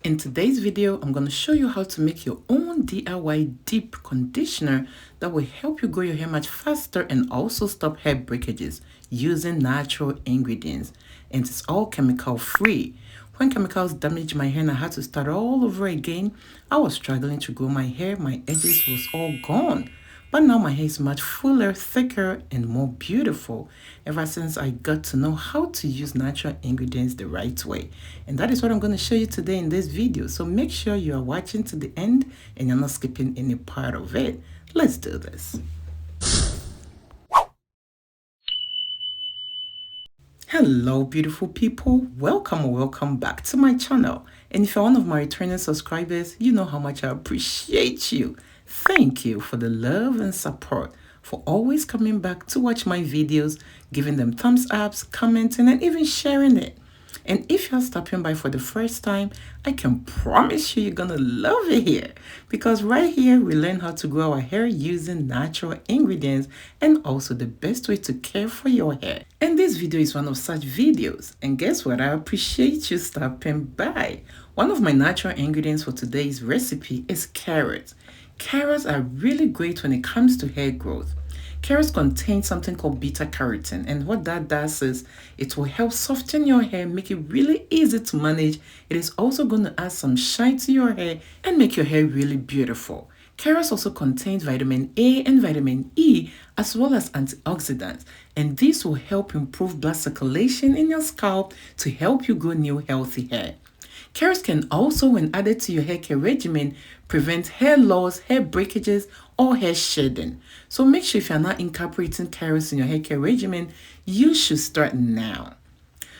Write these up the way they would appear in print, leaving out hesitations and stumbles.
In today's video, I'm going to show you how to make your own DIY deep conditioner that will help you grow your hair much faster and also stop hair breakages using natural ingredients. And it's all chemical free. When chemicals damaged my hair and I had to start all over again, I was struggling to grow my hair. My edges was all gone. But now my hair is much fuller, thicker, and more beautiful ever since I got to know how to use natural ingredients the right way. And that is what I'm going to show you today in this video. So make sure you are watching to the end and you're not skipping any part of it. Let's do this. Hello beautiful people, welcome or welcome back to my channel. And if you're one of my returning subscribers, you know how much I appreciate you. Thank you for the love and support, for always coming back to watch my videos, giving them thumbs ups, commenting, and even sharing it. And if you're stopping by for the first time, I can promise you're gonna love it here, because right here we learn how to grow our hair using natural ingredients and also the best way to care for your hair. And this video is one of such videos. And guess what? I appreciate you stopping by. One of my natural ingredients for today's recipe is carrots. Carrots are really great when it comes to hair growth. Carrots contain something called beta-carotene, and what that does is it will help soften your hair, make it really easy to manage. It is also going to add some shine to your hair and make your hair really beautiful. Carrots also contain vitamin A and vitamin E as well as antioxidants, and this will help improve blood circulation in your scalp to help you grow new healthy hair. Carrots can also, when added to your hair care regimen, prevent hair loss, hair breakages, or hair shedding. So make sure if you're not incorporating carrots in your hair care regimen, you should start now.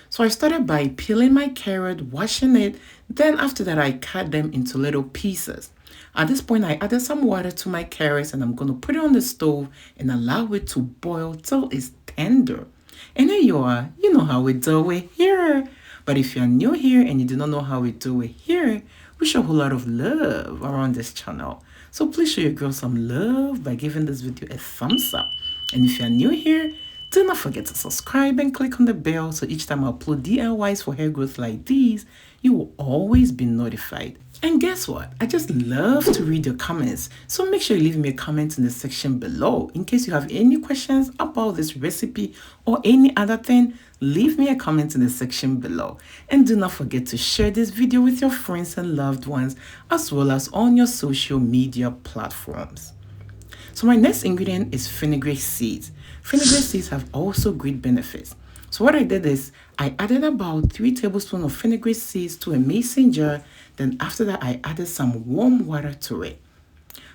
So I started by peeling my carrot, washing it, then after that I cut them into little pieces. At this point I added some water to my carrots and I'm going to put it on the stove and allow it to boil till it's tender. And there you are, you know how we do it here. But if you're new here and you do not know how we do it here, we show a whole lot of love around this channel. So please show your girl some love by giving this video a thumbs up. And if you're new here, do not forget to subscribe and click on the bell so each time I upload DIYs for hair growth like these, you will always be notified. And guess what? I just love to read your comments. So make sure you leave me a comment in the section below. In case you have any questions about this recipe or any other thing, leave me a comment in the section below. And do not forget to share this video with your friends and loved ones, as well as on your social media platforms. So my next ingredient is fenugreek seeds. Fenugreek seeds have also great benefits. So what I did is I added about 3 tablespoons of fenugreek seeds to a mason jar. Then after that, I added some warm water to it.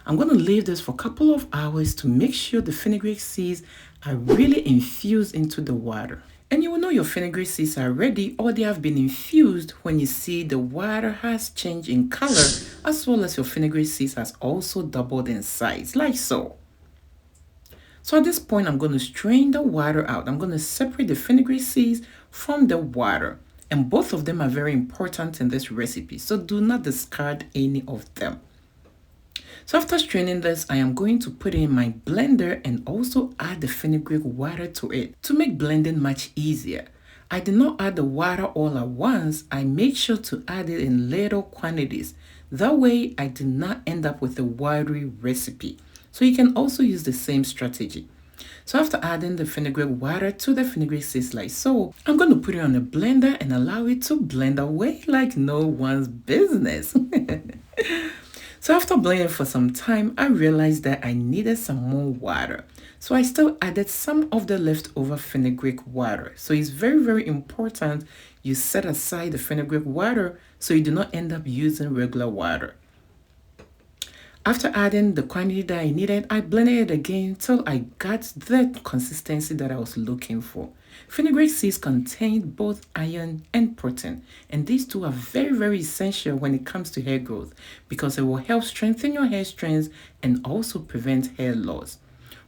I'm going to leave this for a couple of hours to make sure the fenugreek seeds are really infused into the water. And you will know your fenugreek seeds are ready or they have been infused when you see the water has changed in color, as well as your fenugreek seeds has also doubled in size, like so. So at this point, I'm going to strain the water out. I'm going to separate the fenugreek seeds from the water. And both of them are very important in this recipe, so do not discard any of them. So after straining this, I am going to put it in my blender and also add the fenugreek water to it to make blending much easier. I did not add the water all at once. I made sure to add it in little quantities. That way, I did not end up with a watery recipe. So you can also use the same strategy. So after adding the fenugreek water to the fenugreek seeds like so, I'm going to put it on a blender and allow it to blend away like no one's business. So after blending for some time, I realized that I needed some more water. So I still added some of the leftover fenugreek water. So it's very, very important you set aside the fenugreek water so you do not end up using regular water. After adding the quantity that I needed, I blended it again till I got the consistency that I was looking for. Fenugreek seeds contain both iron and protein, and these two are very, very essential when it comes to hair growth because it will help strengthen your hair strands and also prevent hair loss.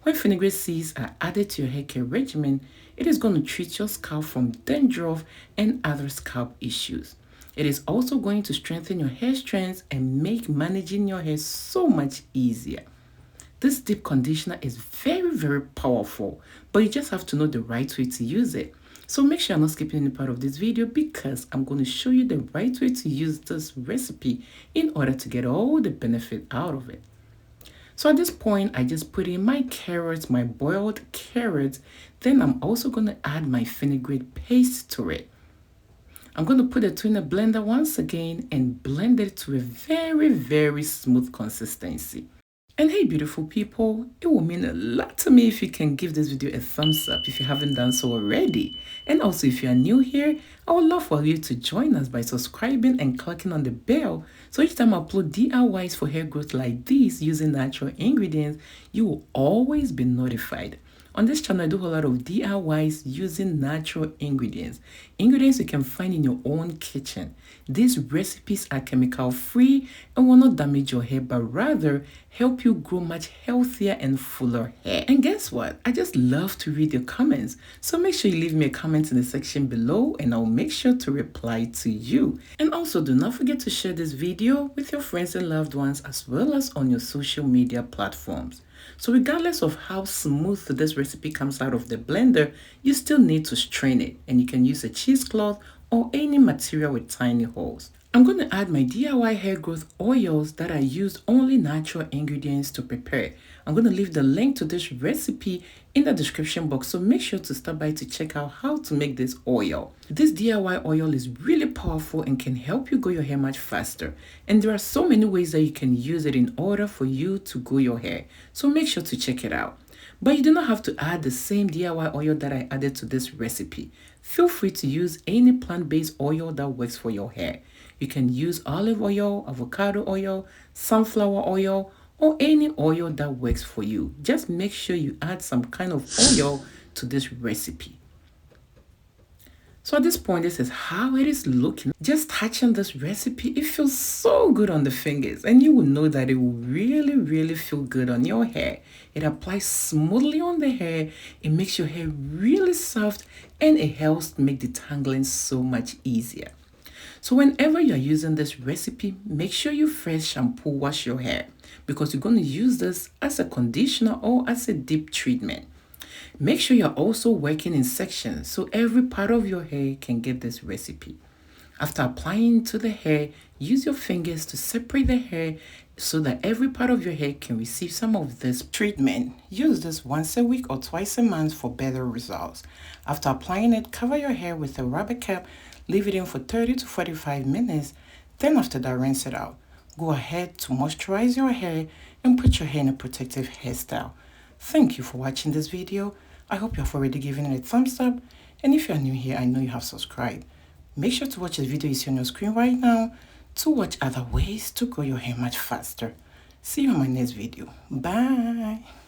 When fenugreek seeds are added to your hair care regimen, it is going to treat your scalp from dandruff and other scalp issues. It is also going to strengthen your hair strands and make managing your hair so much easier. This deep conditioner is very, very powerful, but you just have to know the right way to use it. So make sure you're not skipping any part of this video because I'm going to show you the right way to use this recipe in order to get all the benefit out of it. So at this point, I just put in my carrots, my boiled carrots. Then I'm also going to add my fenugreek paste to it. I'm going to put it in a blender once again and blend it to a very, very smooth consistency. And hey, beautiful people, it will mean a lot to me if you can give this video a thumbs up if you haven't done so already. And also, if you are new here, I would love for you to join us by subscribing and clicking on the bell. So each time I upload DIYs for hair growth like these using natural ingredients, you will always be notified. On this channel, I do a lot of DIYs using natural ingredients. Ingredients you can find in your own kitchen. These recipes are chemical free and will not damage your hair, but rather help you grow much healthier and fuller hair. And guess what? I just love to read your comments. So make sure you leave me a comment in the section below and I'll make sure to reply to you. And also do not forget to share this video with your friends and loved ones as well as on your social media platforms. So regardless of how smooth this recipe comes out of the blender, you still need to strain it, and you can use a cheesecloth or any material with tiny holes. I'm going to add my DIY hair growth oils that I use only natural ingredients to prepare. I'm going to leave the link to this recipe in the description box, so make sure to stop by to check out how to make this oil. This DIY oil is really powerful and can help you grow your hair much faster. And there are so many ways that you can use it in order for you to grow your hair. So make sure to check it out. But you do not have to add the same DIY oil that I added to this recipe. Feel free to use any plant-based oil that works for your hair. You can use olive oil, avocado oil, sunflower oil, or any oil that works for you. Just make sure you add some kind of oil to this recipe. So at this point, this is how it is looking. Just touching this recipe, it feels so good on the fingers, and you will know that it will really feel good on your hair. It applies smoothly on the hair, it makes your hair really soft, and it helps make detangling so much easier. So whenever you're using this recipe, make sure you first shampoo wash your hair because you're going to use this as a conditioner or as a deep treatment. Make sure you're also working in sections so every part of your hair can get this recipe. After applying to the hair, use your fingers to separate the hair so that every part of your hair can receive some of this treatment. Use this once a week or twice a month for better results. After applying it, cover your hair with a rubber cap, leave it in for 30 to 45 minutes. Then after that, rinse it out. Go ahead to moisturize your hair and put your hair in a protective hairstyle. Thank you for watching this video. I hope you have already given it a thumbs up. And if you are new here, I know you have subscribed. Make sure to watch the video you see on your screen right now to watch other ways to grow your hair much faster. See you on my next video. Bye.